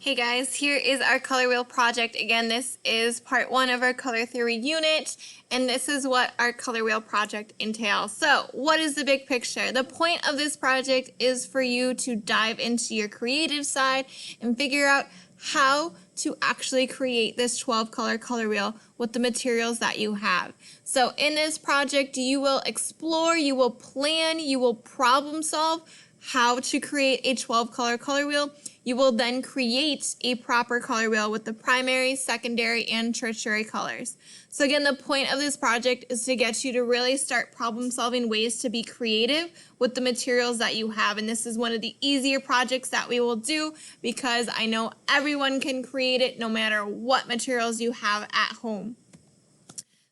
Hey guys, here is our color wheel project. Again, this is part 1 of our color theory unit, and this is what our color wheel project entails. So, what is the big picture? The point of this project is for you to dive into your creative side and figure out how to actually create this 12 color wheel with the materials that you have. So in this project, you will explore, you will plan, you will problem solve how to create a 12 color wheel. You will then create a proper color wheel with the primary, secondary, and tertiary colors. So again, the point of this project is to get you to really start problem solving ways to be creative with the materials that you have. And this is one of the easier projects that we will do because I know everyone can create it no matter what materials you have at home.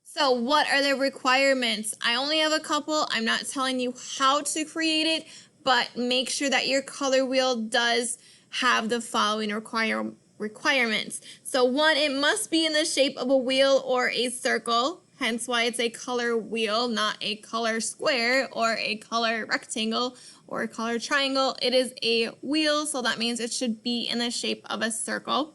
So what are the requirements? I only have a couple. I'm not telling you how to create it, but make sure that your color wheel does have the following requirements. So 1, it must be in the shape of a wheel or a circle, hence why it's a color wheel, not a color square or a color rectangle or a color triangle. It is a wheel, so that means it should be in the shape of a circle.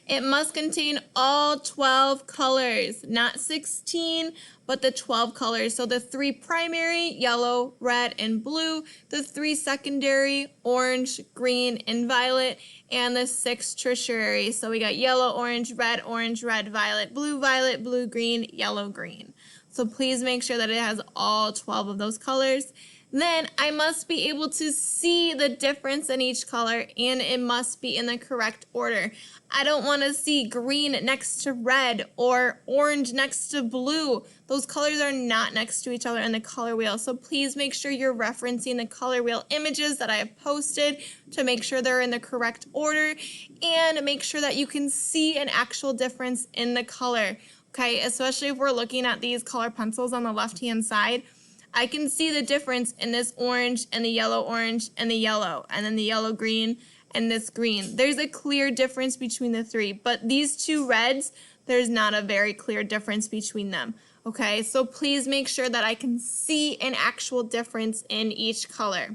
It must contain all 12 colors, not 16, but the 12 colors. So the 3 primary, yellow, red, and blue, the 3 secondary, orange, green, and violet, and the 6 tertiary. So we got yellow, orange, red, violet, blue, green, yellow, green. So please make sure that it has all 12 of those colors. Then I must be able to see the difference in each color, and it must be in the correct order. I don't want to see green next to red or orange next to blue. Those colors are not next to each other in the color wheel. So please make sure you're referencing the color wheel images that I have posted to make sure they're in the correct order, and make sure that you can see an actual difference in the color. Okay, especially if we're looking at these color pencils on the left-hand side. I can see the difference in this orange and the yellow orange and the yellow, and then the yellow green and this green. There's a clear difference between the 3, but these 2 reds, there's not a very clear difference between them. Okay, so please make sure that I can see an actual difference in each color.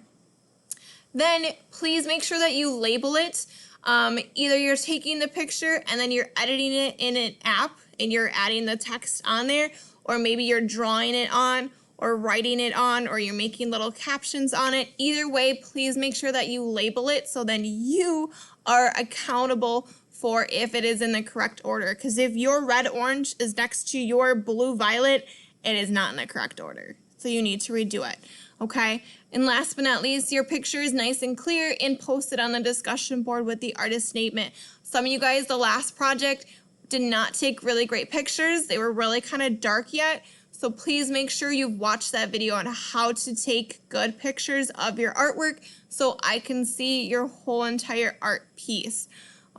Then please make sure that you label it. Either you're taking the picture and then you're editing it in an app and you're adding the text on there, or maybe you're drawing it on, or writing it on, or you're making little captions on it. Either way, please make sure that you label it so then you are accountable for if it is in the correct order. Because if your red orange is next to your blue violet, it is not in the correct order. So you need to redo it. Okay? And last but not least, your picture is nice and clear and posted on the discussion board with the artist statement. Some of you guys, the last project, did not take really great pictures. They were really kind of dark yet. So please make sure you've watched that video on how to take good pictures of your artwork so I can see your whole entire art piece.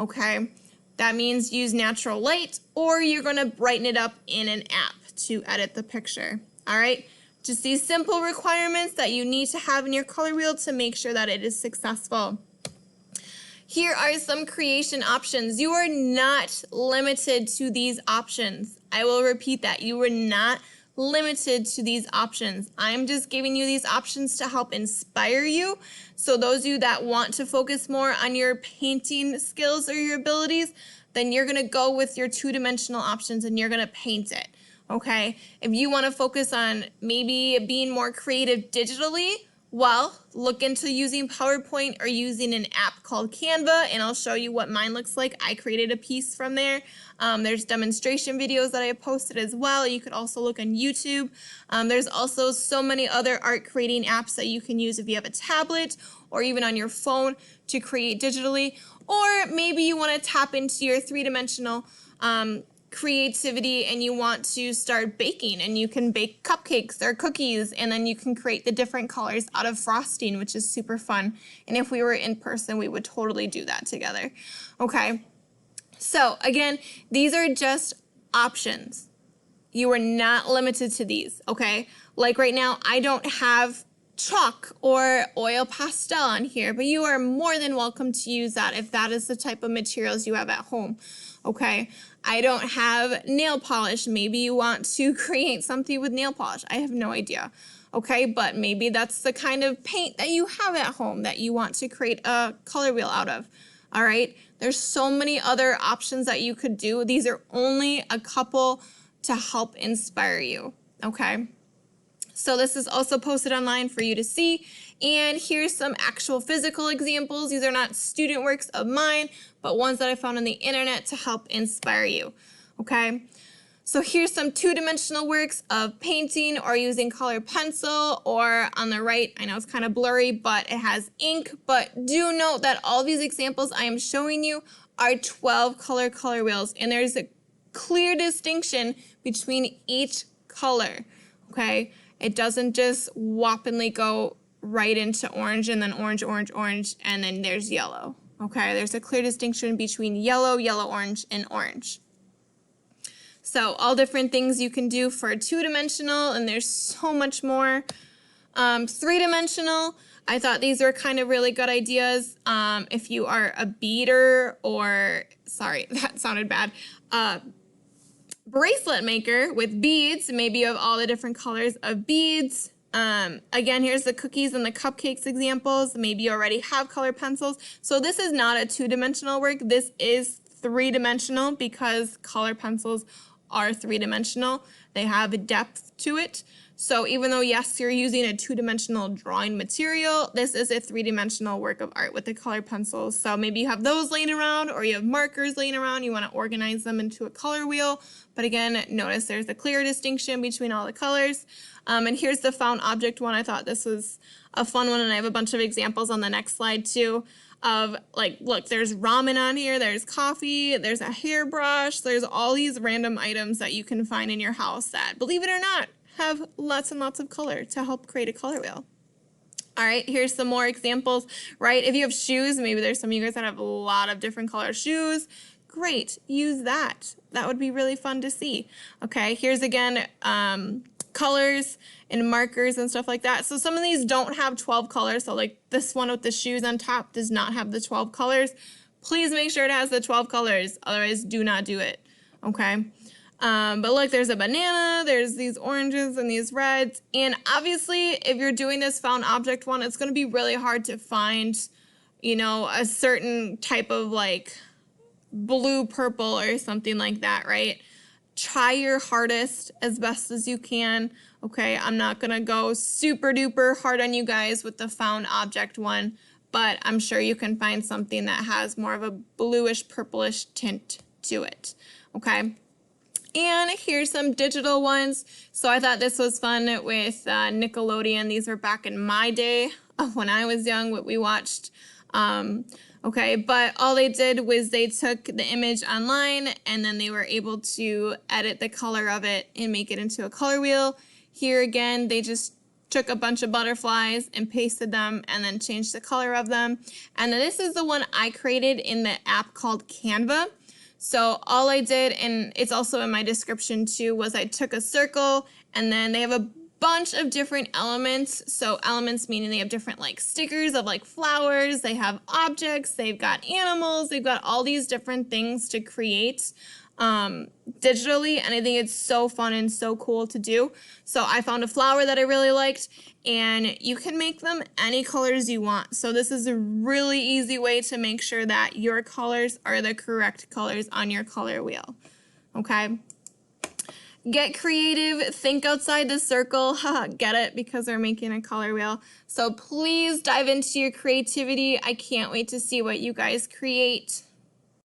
Okay? That means use natural light, or you're going to brighten it up in an app to edit the picture. All right? Just these simple requirements that you need to have in your color wheel to make sure that it is successful. Here are some creation options. You are not limited to these options. I will repeat that. You are not limited to these options. I'm just giving you these options to help inspire you. So those of you that want to focus more on your painting skills or your abilities, then you're going to go with your 2-dimensional options and you're going to paint it. Okay? If you want to focus on maybe being more creative digitally, well, look into using PowerPoint or using an app called Canva, and I'll show you what mine looks like. I created a piece from there. There's demonstration videos that I have posted as well. You could also look on YouTube. There's also so many other art creating apps that you can use if you have a tablet or even on your phone to create digitally. Or maybe you want to tap into your 3-dimensional creativity and you want to start baking, and you can bake cupcakes or cookies, and then you can create the different colors out of frosting, which is super fun. And if we were in person, we would totally do that together. Okay, so again, these are just options. You are not limited to these. Okay, like right now I don't have chalk or oil pastel on here, but you are more than welcome to use that if that is the type of materials you have at home. Okay, I don't have nail polish. Maybe you want to create something with nail polish. I have no idea. Okay, but maybe that's the kind of paint that you have at home that you want to create a color wheel out of. all right? There's so many other options that you could do. These are only a couple to help inspire you, okay? So this is also posted online for you to see. And here's some actual physical examples. These are not student works of mine, but ones that I found on the internet to help inspire you, okay? So here's some two-dimensional works of painting or using colored pencil, or on the right, I know it's kind of blurry, but it has ink. But do note that all these examples I am showing you are 12 color wheels, and there's a clear distinction between each color, okay? It doesn't just whoppingly go right into orange and then orange, orange, orange, and then there's yellow, okay? There's a clear distinction between yellow, yellow, orange, and orange. So all different things you can do for two-dimensional, and there's so much more. Three-dimensional, I thought these were kind of really good ideas. If you are a beader or, sorry, that sounded bad, bracelet maker with beads, maybe you have all the different colors of beads. Again, here's the cookies and the cupcakes examples. Maybe you already have colored pencils. So this is not a two-dimensional work. This is three-dimensional because colored pencils are three-dimensional. They have a depth to it. So even though, yes, you're using a two-dimensional drawing material, this is a three-dimensional work of art with the colored pencils. So maybe you have those laying around, or you have markers laying around. You want to organize them into a color wheel. But again, notice there's a clear distinction between all the colors. And here's the found object one. I thought this was a fun one, and I have a bunch of examples on the next slide too. Of like, look, there's ramen on here, there's coffee, there's a hairbrush, there's all these random items that you can find in your house that, believe it or not, have lots and lots of color to help create a color wheel. All right, here's some more examples, right? If you have shoes, maybe there's some of you guys that have a lot of different color shoes. Great, use that. That would be really fun to see. Okay, here's again, colors and markers and stuff like that. So some of these don't have 12 colors. So like this one with the shoes on top does not have the 12 colors. Please make sure it has the 12 colors. Otherwise, do not do it. Okay. But look, there's a banana, there's these oranges and these reds. And obviously, if you're doing this found object one, it's going to be really hard to find, you know, a certain type of like blue, purple or something like that, right? Try your hardest as best as you can, okay? I'm not going to go super duper hard on you guys with the found object one, but I'm sure you can find something that has more of a bluish, purplish tint to it, okay? And here's some digital ones. So I thought this was fun with Nickelodeon. These were back in my day when I was young, what we watched. Okay, but all they did was they took the image online and then they were able to edit the color of it and make it into a color wheel. Here again, they just took a bunch of butterflies and pasted them and then changed the color of them. And then this is the one I created in the app called Canva. So all I did, and it's also in my description too, was I took a circle and then they have a bunch of different elements. So elements meaning they have different like stickers of like flowers, they have objects, they've got animals, they've got all these different things to create digitally, and I think it's so fun and so cool to do. So I found a flower that I really liked, and you can make them any colors you want. So this is a really easy way to make sure that your colors are the correct colors on your color wheel. Okay? Get creative, think outside the circle. Get it? Because we're making a color wheel. So please dive into your creativity. I can't wait to see what you guys create.